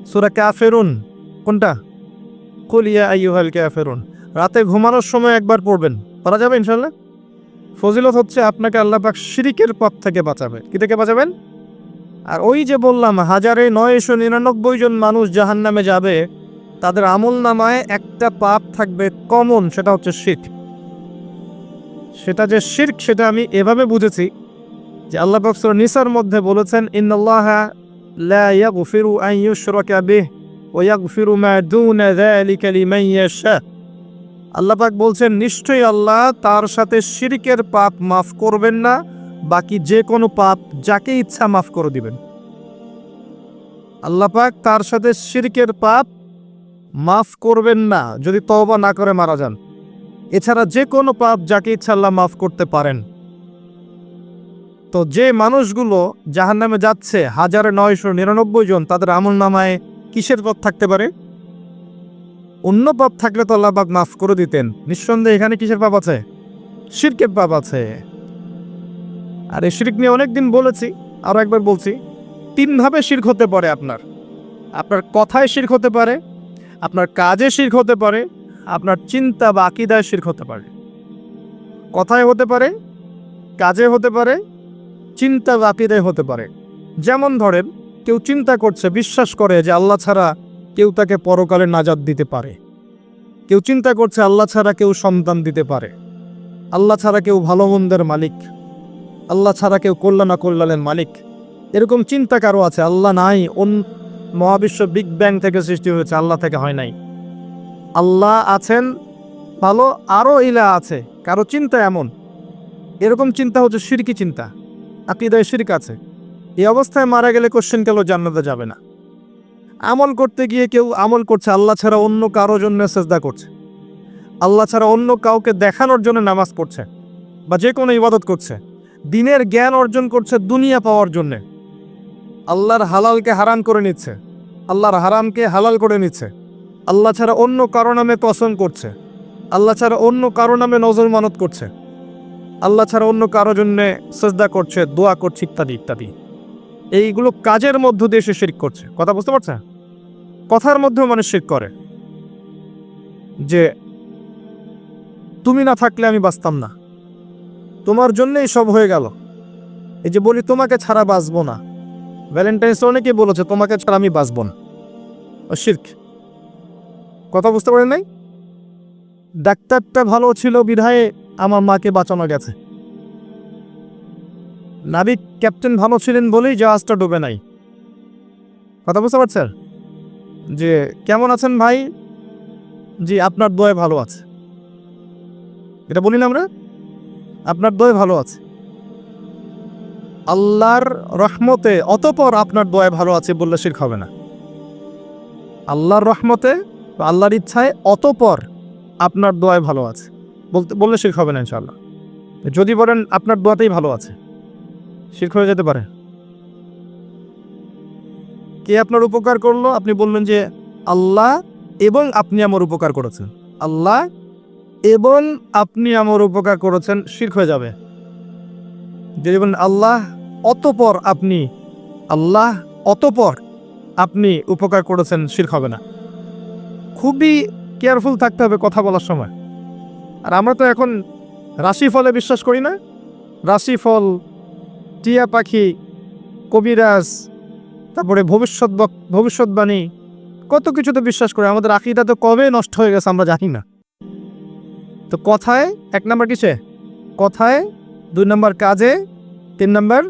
সূরা কাফিরুন কোনটা? কুল ইয়া আইয়ুহাল কাফিরুন। রাতে ঘুমানোর সময় একবার পড়বেন, পড়া যাবে ইনশাআল্লাহ। ফজিলত হচ্ছে আপনাকে আল্লাহ পাক শিরকের পথ থেকে বাঁচাবে। কি থেকে বাঁচাবেন? আর ওই যে বললাম 1999 জন মানুষ জাহান্নামে যাবে, তাদের আমলনামায় একটা পাপ থাকবে কমন, সেটা হচ্ছে শিরক। সেটা যে শিরক সেটা আমি এভাবে বুঝেছি যে আল্লাহ পাক সূরা নিসার মধ্যে বলেছেন, ইন্নাল্লাহা লা ইয়াগফিরু আন ইউশরাকা বিহি ওয়া ইয়াগফিরু মা দুনা যালিকা লিমান ইয়াশা। আল্লাহ পাক বলছেন, নিশ্চয়ই আল্লাহ তার সাথে শিরকের পাপ মাফ করবেন না, বাকি যে কোনো পাপ যাকে ইচ্ছা মাফ করে দিবেন। আল্লাহ পাক তার সাথে শিরকের পাপ মাফ করবেন না যদি তওবা না করে মারা যান। এছাড়া যে কোনো পাপ যাকে ইচ্ছা আল্লাহ মাফ করতে পারেন। তো যে মানুষগুলো জাহান্নামে যাচ্ছে 1999 জন, তাদের আমলনামায় কিসের পাপ থাকতে পারে? অন্য পাপ থাকলে তো আল্লাহ পাক মাফ করে দিতেন। নিঃসন্দেহে এখানে কিসের পাপ আছে? শিরকের পাপ আছে। আর এই শিরক নিয়ে অনেকদিন বলেছি, আরো একবার বলছি, 3 ভাবে শিরক হতে পারে। আপনার কথায় শিরক হতে পারে, আপনার কাজে শিরক হতে পারে, আপনার চিন্তা বা আকীদায় শিরক হতে পারে। কথায় হতে পারে, কাজে হতে পারে, চিন্তা বা আকীদায় হতে পারে। যেমন ধরেন, কেউ চিন্তা করছে, বিশ্বাস করে যে আল্লাহ ছাড়া কেউ তাকে পরকালে নাজাত দিতে পারে। কেউ চিন্তা করছে আল্লাহ ছাড়া কেউ সন্তান দিতে পারে, আল্লাহ ছাড়া কেউ ভালো মন্দের মালিক, আল্লাহ ছাড়া কেউ কল্যাণ অকল্যাণের মালিক। এরকম চিন্তা কারো আছে। আল্লাহ নাই, মহাবিশ্ব বিগ ব্যাং থেকে সৃষ্টি হয়েছে, আল্লাহ থেকে হয় নাই। আল্লাহ আছেন ভালো, আরও ইলা আছে। কারো চিন্তা এমন, এরকম চিন্তা হচ্ছে শিরকি চিন্তা, আকীদায় শিরক আছে। এই অবস্থায় মারা গেলে কোশ্চেন কেন জান্নাতে যাবে না। আমল করতে গিয়ে কেউ আমল করছে আল্লাহ ছাড়া অন্য কারো জন্য সেজদা করছে, আল্লাহ ছাড়া অন্য কাউকে দেখানোর জন্য নামাজ পড়ছে বা যে কোনো ইবাদত করছে, দিনের জ্ঞান অর্জন করছে দুনিয়া পাওয়ার জন্য। আল্লাহর হালালকে হারাম করে নিচ্ছে, আল্লাহর হারামকে হালাল করে নিচ্ছে। আল্লাহ ছাড়া অন্য কারো নামে কসম করছে, আল্লাহ ছাড়া অন্য কারো নামে নজর মানত করছে, আল্লাহ ছাড়া অন্য কারো জন্য সেজদা করছে, দোয়া করছে, ইত্যাদি ইত্যাদি। এইগুলো কাজের মধ্য দিয়ে সে শিরক করছে। কথা বুঝতে পারছে? কথার মধ্যেও মানুষ শিরক করে, যে তুমি না থাকলে আমি বাঁচতাম না, তোমার জন্যই সব হয়ে গেল। এই যে বলি তোমাকে ছাড়া বাঁচবো না, ভ্যালেন্টাইন্স অনেকে বলেছে তোমাকে ছাড়া আমি বাঁচবো না, শিরক। কথা বুঝতে পারেন নাই? ডাক্তারটা ভালো ছিল বিধায় আমার মাকে বাঁচানো গেছে, নাবিক ক্যাপ্টেন ভালো ছিলেন বলেই জাহাজটা ডুবে নাই। কথা বুঝতে পারছেন? যে কেমন আছেন ভাই? জি আপনার দোয়ায় ভালো আছে। এটা বলি না আমরা, আপনার দোয়ায় ভালো আছে। আল্লাহর রহমতে অতঃপর আপনার দোয়ায় ভালো আছে বললে শিরক হবে না। আল্লাহর রহমতে বা আল্লাহর ইচ্ছায় অতঃপর আপনার দোয়ায় ভালো আছে বললে শিরক হবে না ইনশাআল্লাহ। যদি বলেন আপনার দোয়াতেই ভালো আছে, শিরক হয়ে যেতে পারে। কে আপনার উপকার করলো? আপনি বললেন যে আল্লাহ এবং আপনি আমার উপকার করেছেন, আল্লাহ এবং আপনি আমার উপকার করেছেন, শিরক হয়ে যাবে। যদি বলেন আল্লাহ অতঃপর আপনি, আল্লাহ অতঃপর আপনি উপকার করেছেন, শিরক হবে না। খুবই কেয়ারফুল থাকতে হবে কথা বলার সময়। আর আমরা তো এখন রাশিফলে বিশ্বাস করি না? রাশিফল, টিয়া পাখি, কবিরাজ, তারপরে ভবিষ্যৎবাণী, কত কিছুতে বিশ্বাস করে। আমাদের আকীদা তো কবে নষ্ট হয়ে গেছে আমরা জানি না। তো কথায় 1 নম্বর কিসে? কথায়, 2 নম্বর কাজে, 3 নম্বর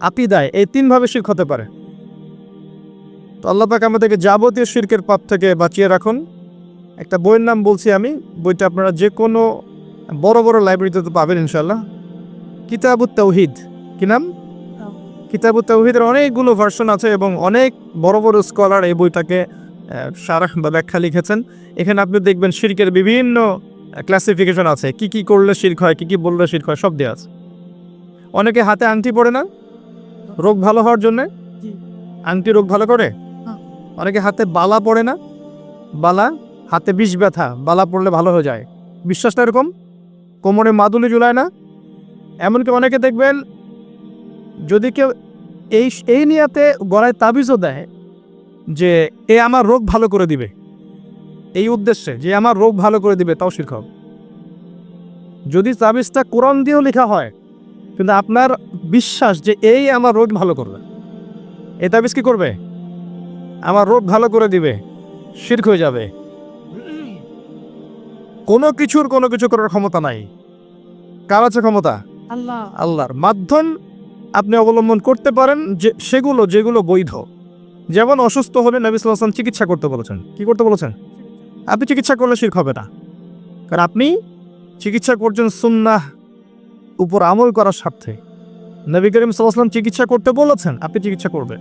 আকীদায়। এই 3 ভাবে শিরক হতে পারে। তো আল্লাহ পাক আমাদেরকে যাবতীয় শিরকের পাপ থেকে বাঁচিয়ে রাখুন। একটা বইয়ের নাম বলছি আমি, বইটা আপনারা যে কোনো বড় বড় লাইব্রেরিতে তো পাবেন ইনশাআল্লাহ। কিতাবুত তাওহীদ। কি নাম? কিতাবুত তাওহীদের অনেকগুলো ভার্সন আছে এবং অনেক বড় বড় স্কলার এই বইটাকে শারহ বা ব্যাখ্যা লিখেছেন। এখানে আপনি দেখবেন শিরকের বিভিন্ন ক্লাসিফিকেশন আছে, কি কি করলে শিরক হয়, কি কি বললে শিরক হয়, সব দেওয়া আছে। অনেকে হাতে আংটি পড়ে না রোগ ভালো হওয়ার জন্য, আংটি রোগ ভালো করে। অনেকে হাতে বালা পড়ে না, বালা, হাতে বিষ ব্যথা, বালা পড়লে ভালো হয়ে যায়, বিশ্বাসটা এরকম। কোমরে মাদুলি ঝুলায় না। এমনকি অনেকে দেখবেন যদি কেউ এই নিয়াতে গলায় তাবিজও দেয়, যে এ আমার রোগ ভালো করে দিবে, এই উদ্দেশ্যে যে আমার রোগ ভালো করে দিবে, তাও শিরক হবে। যদি তাবিজটা কোরআন দিয়েও লেখা হয়, কিন্তু আপনার বিশ্বাস যে এই আমার রোগ ভালো করবে, এই তাবিজ কি করবে? আমার রোগ ভালো করে দিবে, শিরক হয়ে যাবে। কোনো কিছু করার ক্ষমতা নাই। কার আছে ক্ষমতা? আল্লাহ। আল্লাহর মাধ্যম আপনি অবলম্বন করতে পারেন যে যেগুলো বৈধ। যেমন অসুস্থ হলে নবী সাল্লাল্লাহু আলাইহি ওয়াসাল্লাম চিকিৎসা করতে বলেছেন। কি করতে বলেছেন? আপনি চিকিৎসা করলে শিরক হবে না, কারণ আপনি চিকিৎসা করছেন সুন্নাহ উপর আমল করার স্বার্থে। নবী করিম সাল্লাল্লাহু আলাইহি ওয়াসাল্লাম চিকিৎসা করতে বলেছেন, আপনি চিকিৎসা করবেন।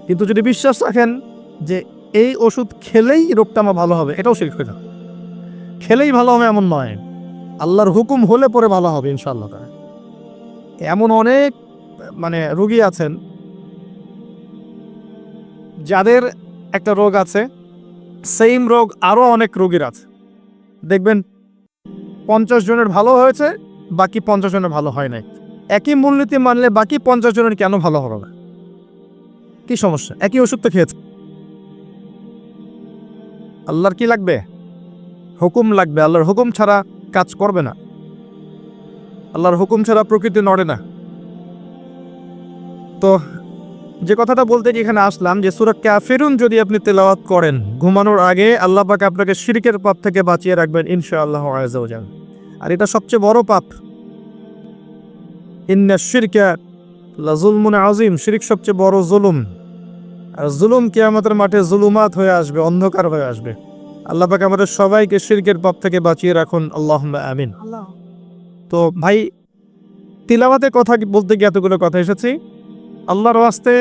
কিন্তু যদি বিশ্বাস রাখেন যে এই ওষুধ খেলেই রোগটা আমার ভালো হবে, এটাও শিরক হয়ে যাবে। খেলেই ভালো হবে এমন নয়, আল্লাহর হুকুম হলে পরে ভালো হবে ইনশাআল্লাহ। এমন অনেক রোগী আছেন যাদের একটা রোগ আছে, সেম রোগ আরও অনেক রোগীর আছে। দেখবেন 50 জনের ভালো হয়েছে, বাকি 50 জনের ভালো হয় নাই। একই মূলনীতি মানলে বাকি 50 জনের কেন ভালো হবে না? কি সমস্যা? একই ওষুধ তো খেয়েছে। আল্লাহর কি লাগবে? হুকুম লাগবে। আল্লাহর হুকুম ছাড়া কাজ করবে না। আল্লাহর হুকুম ছাড়া প্রকৃতি নড়ে না। তো যে কথাটা বলতে এখানে আসলাম, যে সূরা কাফিরুন যদি আপনি তেলাওয়াত করেন ঘুমানোর আগে, আল্লাহ পাক আপনাকে শিরকের পাপ থেকে বাঁচিয়ে রাখবেন ইনশাআল্লাহ আযজা ওয়া জাল্লা। আর এটা সবচেয়ে বড় পাপ। ইন্নাশ শিরকা লাযুলমুন আযীম, শিরক সবচেয়ে বড় জুলুম। আর জুলুম কিয়ামতের মাঠে জুলুমাত হয়ে আসবে, অন্ধকার হয়ে আসবে। আল্লাহ পাক আমাদের সবাইকে শিরকের পাপ থেকে বাঁচিয়ে রাখুন, আল্লাহুম্মা আমিন। তো ভাই, তিলাওয়াতের কথা বলতে গিয়ে এতগুলো কথা এসেছি। আল্লাহর ওয়াস্তে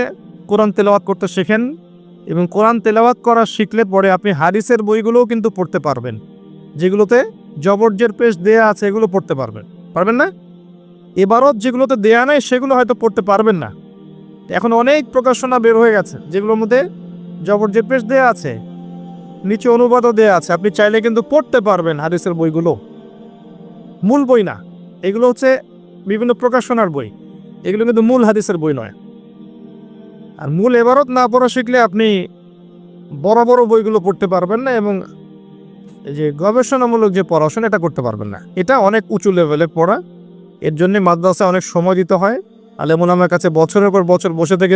কোরআন তেলাওয়াত করতে শেখেন, এবং কোরআন তেলাওয়াত করা শিখলে পরে আপনি হাদিসের বইগুলোও কিন্তু পড়তে পারবেন, যেগুলোতে জবরজের পেশ দেয়া আছে, এগুলো পড়তে পারবেন না? ইবারত যেগুলোতে দেয়া নাই সেগুলো হয়তো পড়তে পারবেন না। এখন অনেক প্রকাশনা বের হয়ে গেছে যেগুলোর মধ্যে জবরজের পেশ দেয়া আছে, নিচে অনুবাদও দেয়া আছে। আপনি চাইলে কিন্তু পড়তে পারবেন হাদিসের বইগুলো। মূল বই না, এগুলো হচ্ছে বিভিন্ন প্রকাশনার বই, এগুলো কিন্তু মূল হাদিসের বই নয়। আর মূল ইবারত না পড়া শিখলে আপনি বড় বড় বইগুলো পড়তে পারবেন না, এবং এই যে গবেষণামূলক যে পড়াশোনা, এটা করতে পারবেন না। এটা অনেক উঁচু লেভেলে পড়া। এর জন্য মাদ্রাসায় অনেক সময় দিতে হয়, আলেম ওলামার কাছে বছরের পর বছর বসে থেকে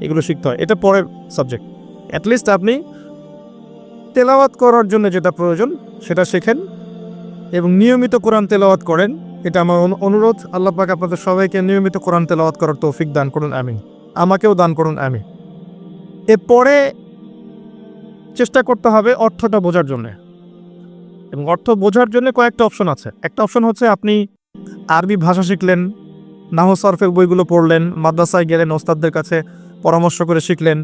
এগুলো শিখতে হয়। এটা পরের সাবজেক্ট। অ্যাটলিস্ট আপনি তেলাওয়াত করার জন্য যেটা প্রয়োজন সেটা শেখেন এবং নিয়মিত কোরআন তেলাওয়াত করেন। এটা আমার অনুরোধ। আল্লাহ পাক আপনাদের সবাইকে নিয়মিত কোরআন তেলাওয়াত করার তৌফিক দান করুন, আমিন। আমাকেও দান করুন, আমিন। এরপরে চেষ্টা করতে হবে অর্থটা বোঝার জন্য, এবং অর্থ বোঝার জন্য কয়েকটা অপশন আছে। একটা অপশন হচ্ছে আপনি আরবি ভাষা শিখলেন, নাহু সরফের বইগুলো পড়লেন, মাদ্রাসায় গেলেন, ওস্তাদদের কাছে পরামর্শ করে শিখলেন।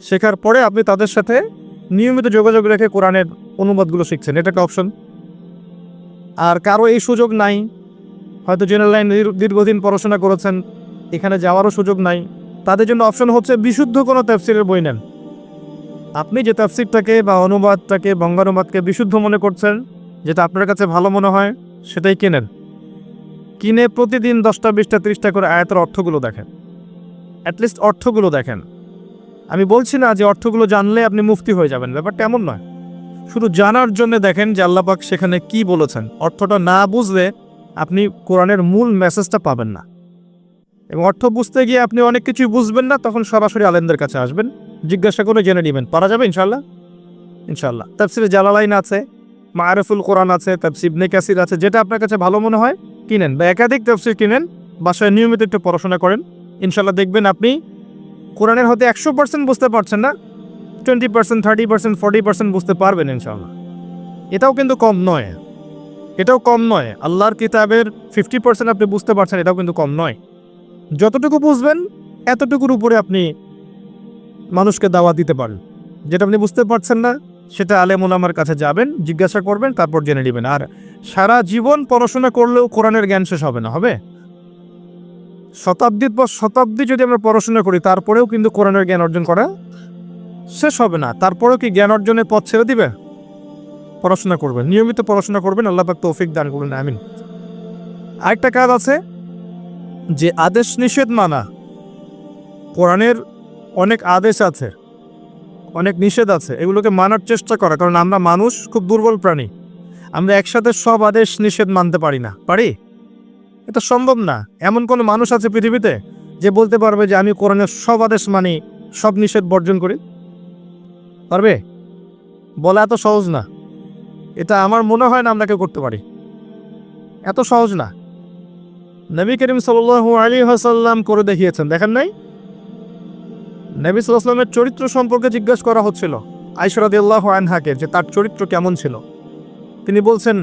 শেখার পরে আপনি তাদের সাথে নিয়মিত যোগাযোগ রেখে কোরআনের অনুবাদগুলো শিখছেন, এটা একটা অপশন। আর কারো এই সুযোগ নাই, হয়তো জেনারেল লাইন দীর্ঘদিন পড়াশোনা করেছেন, এখানে যাওয়ারও সুযোগ নাই, তাদের জন্য অপশন হচ্ছে বিশুদ্ধ কোনো তাফসিরের বই নেন। আপনি যে তাফসিরটাকে বা অনুবাদটাকে, বঙ্গানুবাদকে বিশুদ্ধ মনে করছেন, যেটা আপনার কাছে ভালো মনে হয়, সেটাই কেনেন। কিনে প্রতিদিন 10টা 20টা 30টা করে আয়াতের অর্থগুলো দেখেন। অ্যাটলিস্ট অর্থগুলো দেখেন। আমি বলছি না যে অর্থগুলো জানলে আপনি মুফতি হয়ে যাবেন, ব্যাপারটা এমন নয়। শুধু জানার জন্য দেখেন যে আল্লাহ পাক সেখানে কি বলেছেন। অর্থটা না বুঝলে আপনি কোরআনের মূল মেসেজটা পাবেন না, এবং অর্থ বুঝতে গিয়ে আপনি অনেক কিছুই বুঝবেন না। তখন সরাসরি আলেমদের কাছে আসবেন, জিজ্ঞাসা করে জেনে নেবেন। পারা যাবে ইনশাল্লাহ। ইনশাল্লাহ তাফসিরে জালালাইন আছে, মাআরিফুল কোরআন আছে, তাফসির ইবনে কাসির আছে। যেটা আপনার কাছে ভালো মনে হয় কিনেন, বা একাধিক তাফসির কিনেন, বাসায় নিয়মিত একটু পড়াশোনা করেন। ইনশাল্লাহ দেখবেন আপনি কোরআনের হয়তো 100% বুঝতে পারছেন না, 20%, 30%, 40% বুঝতে পারবেন ইনশাল্লাহ। এটাও কিন্তু কম নয়, এটাও কম নয়। আল্লাহর কিতাবের 50% আপনি বুঝতে পারছেন, এটাও কিন্তু কম নয়। যতটুকু বুঝবেন এতটুকুর উপরে আপনি মানুষকে দাওয়াত দিতে পারেন। যেটা আপনি বুঝতে পারছেন না, সেটা আলেম ওলামার কাছে যাবেন, জিজ্ঞাসা করবেন, তারপর জেনে নেবেন। আর সারা জীবন পড়াশোনা করলেও কোরআনের জ্ঞান শেষ হবে না, হবে? শতাব্দীর পর শতাব্দী যদি আমরা পড়াশোনা করি, তারপরেও কিন্তু কোরআনের জ্ঞান অর্জন করা শেষ হবে না। তারপরেও কি জ্ঞান অর্জনের পথ ছেড়ে দিবে? পড়াশোনা করবেন, নিয়মিত পড়াশোনা করবেন। আল্লাহ পাক তৌফিক দান করুন, আমিন। আরেকটা কাজ আছে যে আদেশ নিষেধ মানা। কোরআনের অনেক আদেশ আছে, অনেক নিষেধ আছে, এগুলোকে মানার চেষ্টা করা। কারণ আমরা মানুষ খুব দুর্বল প্রাণী, আমরা একসাথে সব আদেশ নিষেধ মানতে পারি না। পারি? এটা সম্ভব না। এমন কোনো মানুষ আছে পৃথিবীতে যে বলতে পারবে যে আমি কোরআনের সব আদেশ মানি, সব নিষেধ বর্জন করি? পারবে? বলা এত সহজ না। এটা আমার মনে হয় না আমরা কেউ করতে পারি। এত সহজ না। নবী করিম সাল্লাল্লাহু আলাইহি ওয়াসাল্লাম করে দেখিয়েছেন, দেখেন নাই? নবী সাল্লাল্লাহু আলাইহি ওয়াসাল্লামের চরিত্র সম্পর্কে জিজ্ঞাসা করা হচ্ছিল আয়েশা রাদিয়াল্লাহু আনহাকে যে তার চরিত্র কেমন ছিল। তিনি বলছেন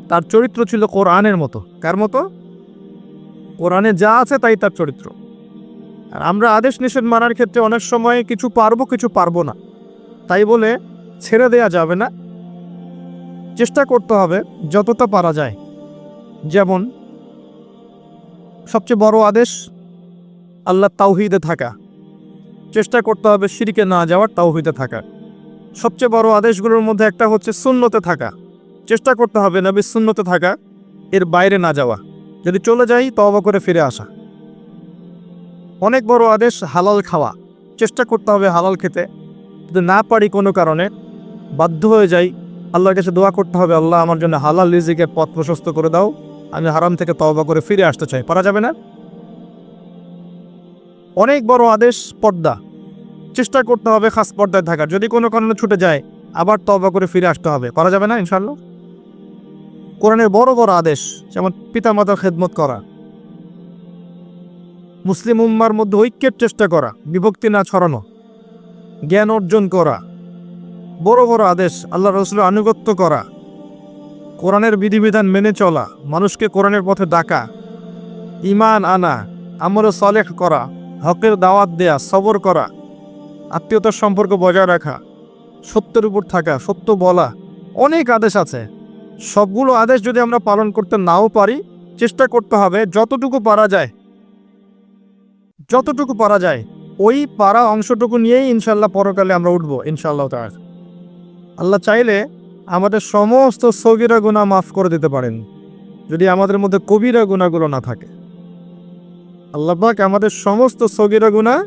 তার চরিত্র ছিল কোরআনের মতো। কার মতো? কোরআনে যা আছে তাই তার চরিত্র। আর আমরা আদেশ নিষেধ মানার ক্ষেত্রে অনেক সময় কিছু পারবো, কিছু পারবো না, তাই বলে ছেড়ে দেয়া যাবে না। চেষ্টা করতে হবে যতটা পারা যায়। যেমন সবচেয়ে বড় আদেশ আল্লাহ তাওহীদে থাকা, চেষ্টা করতে হবে শিরকে না যাওয়ার, তাওহীদে থাকা। সবচেয়ে বড় আদেশগুলোর মধ্যে একটা হচ্ছে সুন্নতে থাকা, চেষ্টা করতে হবে নবীর সুন্নতে থাকা, এর বাইরে না যাওয়া। যদি চলে যাই তওবা করে ফিরে আসা। অনেক বড় আদেশ হালাল খাওয়া, চেষ্টা করতে হবে হালাল খেতে। যদি না পারি কোনো কারণে, বাধ্য হয়ে যাই, আল্লাহর কাছে দোয়া করতে হবে, আল্লাহ আমার জন্য হালাল রিজিকের পথ প্রশস্ত করে দাও, আমি হারাম থেকে তওবা করে ফিরে আসতে চাই। পারা যাবে না? অনেক বড় আদেশ পর্দা, চেষ্টা করতে হবে খাস পর্দায় থাকার। যদি কোনো কারণে ছুটে যায় আবার তওবা করে ফিরে আসতে হবে। পারা যাবে না ইনশাআল্লাহ? কোরআনের বড় বড় আদেশ, যেমন পিতামাতার খেদমত করা, মুসলিম উম্মার মধ্যে ঐক্যের চেষ্টা করা, বিভক্তি না ছড়ানো, জ্ঞান অর্জন করা, বড় বড় আদেশ, আল্লাহ রাসূলের আনুগত্য করা, কোরআনের বিধিবিধান মেনে চলা, মানুষকে কোরআনের পথে ডাকা, ঈমান আনা, আমল সালেহ করা, হকের দাওয়াত দেয়া, সবর করা, আত্মীয়তার সম্পর্ক বজায় রাখা, সত্যের উপর থাকা, সত্য বলা। অনেক আদেশ আছে। সবগুলো আদেশ যদি আমরা পালন করতে নাও পারি, চেষ্টা করতে হবে যতটুকু পারা যায়, যতটুকু পারা যায় ওই পারা অংশটুকু নিয়েই ইনশাল্লাহ পরকালে আমরা উঠবো ইনশাআল্লাহ তাআলা। আল্লাহ চাইলে আমাদের সমস্ত সগীরা গুনাহ মাফ করে দিতে পারেন, যদি আমাদের মধ্যে কবিরা গুনাহগুলো না থাকে। আল্লাহ পাক আমাদের সমস্ত সগীরা গুনাহ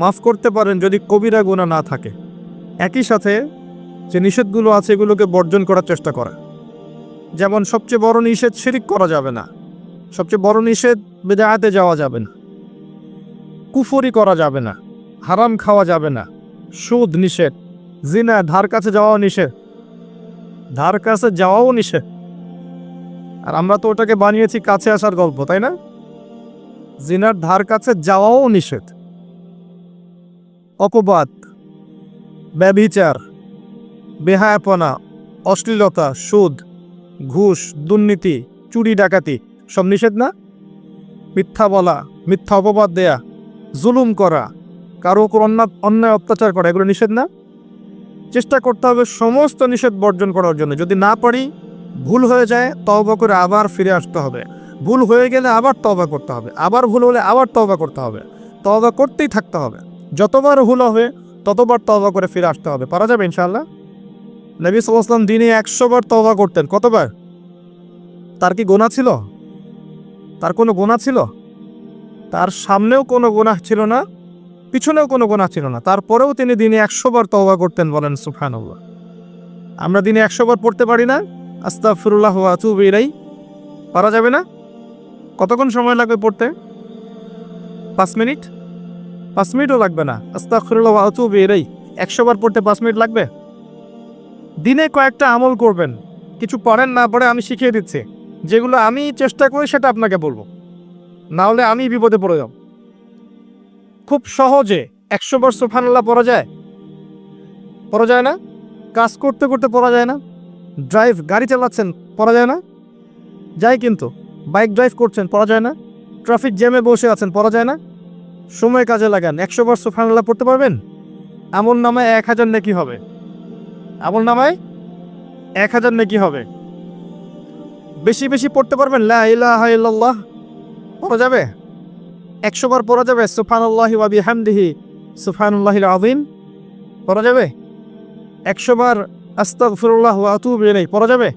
মাফ করতে পারেন যদি কবিরা গুনাহ না থাকে। একই সাথে যে নিষেধগুলো আছে এগুলোকে বর্জন করার চেষ্টা করা। যেমন সবচেয়ে বড় নিষেধ শিরক করা যাবে না, সবচেয়ে বড় নিষেধ বিদআতে যাওয়া যাবে না, কুফরি করা যাবে না, হারাম খাওয়া যাবে না, সুদ নিষেধ, জিনা, ধার কাছে যাওয়াও নিষেধ, ধার কাছে যাওয়াও নিষেধ। আর আমরা তো ওটাকে বানিয়েছি কাছে আসার গল্প, তাই না? জিনার ধার কাছে যাওয়াও নিষেধ। অপবাদ, ব্যভিচার, বেহায়াপনা, অশ্লীলতা, সুদ, ঘুষ, দুর্নীতি, চুরি ডাকাতি সব নিষেধ না? মিথ্যা বলা, মিথ্যা অপবাদ দেয়া, জুলুম করা, কারো উপর অন্যায় অত্যাচার করা, এগুলো নিষেধ না? চেষ্টা করতে হবে সমস্ত নিষেধ বর্জন করার জন্য। যদি না পারি, ভুল হয়ে যায়, তওবা করে আবার ফিরে আসতে হবে। ভুল হয়ে গেলে আবার তওবা করতে হবে, আবার ভুল হলে আবার তওবা করতে হবে, তওবা করতেই থাকতে হবে। যতবার ভুল হবে ততবার তওবা করে ফিরে আসতে হবে। পারা যাবে ইনশাআল্লাহ? নবী সাল্লাল্লাহু আলাইহি ওয়াসাল্লাম দিনে 100 বার তওবা করতেন। কতবার? তার কি গুনাহ ছিল? তার কোনো গুনাহ ছিল? তার সামনেও কোনো গুনাহ ছিল না, পিছনেও কোনো গুনাহ ছিল না, তারপরেও তিনি দিনে 100 বার তওবা করতেন। বলেন সুবহানাল্লাহ। আমরা দিনে 100 বার পড়তে পারি না আস্তাগফিরুল্লাহ ওয়া আতুবু ইলাইহি? পারা যাবে না? কতক্ষণ সময় লাগবে পড়তে? 5 মিনিট? 5 মিনিটও লাগবে না। আস্তাগফিরুল্লাহ ওয়া আতুবু ইলাইহি 100 বার পড়তে 5 মিনিট লাগবে? দিনে কয়েকটা আমল করবেন, কিছু পড়েন না পড়ে আমি শিখিয়ে দিচ্ছি, যেগুলো আমি চেষ্টা করি সেটা আপনাকে বলবো, না হলে আমি বিপদে পড়ে যাব। খুব সহজে 100 বার সুবহানাল্লাহ পড়া যায়? পড়া যায় না? কাজ করতে করতে পড়া যায় না? গাড়ি চালাচ্ছেন পড়া যায় না? যায় কিন্তু। বাইক ড্রাইভ করছেন পড়া যায় না? ট্রাফিক জ্যামে বসে আছেন পড়া যায় না? সময় কাজে লাগান, 100 বার সুবহানাল্লাহ পড়তে পারবেন? আমল নামায় 1000 নেকি হবে। আমল নামায় 1000 নেকি হবে। বেশি বেশি পড়তে পারবেন লা ইলাহা ইল্লাল্লাহ? পড়া যাবে? 100 বার পড়া যাবে সুবহানাল্লাহি ওয়া বিহামদিহি সুবহানাল্লাহিল আযীম? পড়া যাবে? 100 বার আস্তাগফিরুল্লাহ ওয়া আতুবু ইলাইহি পড়া যাবে?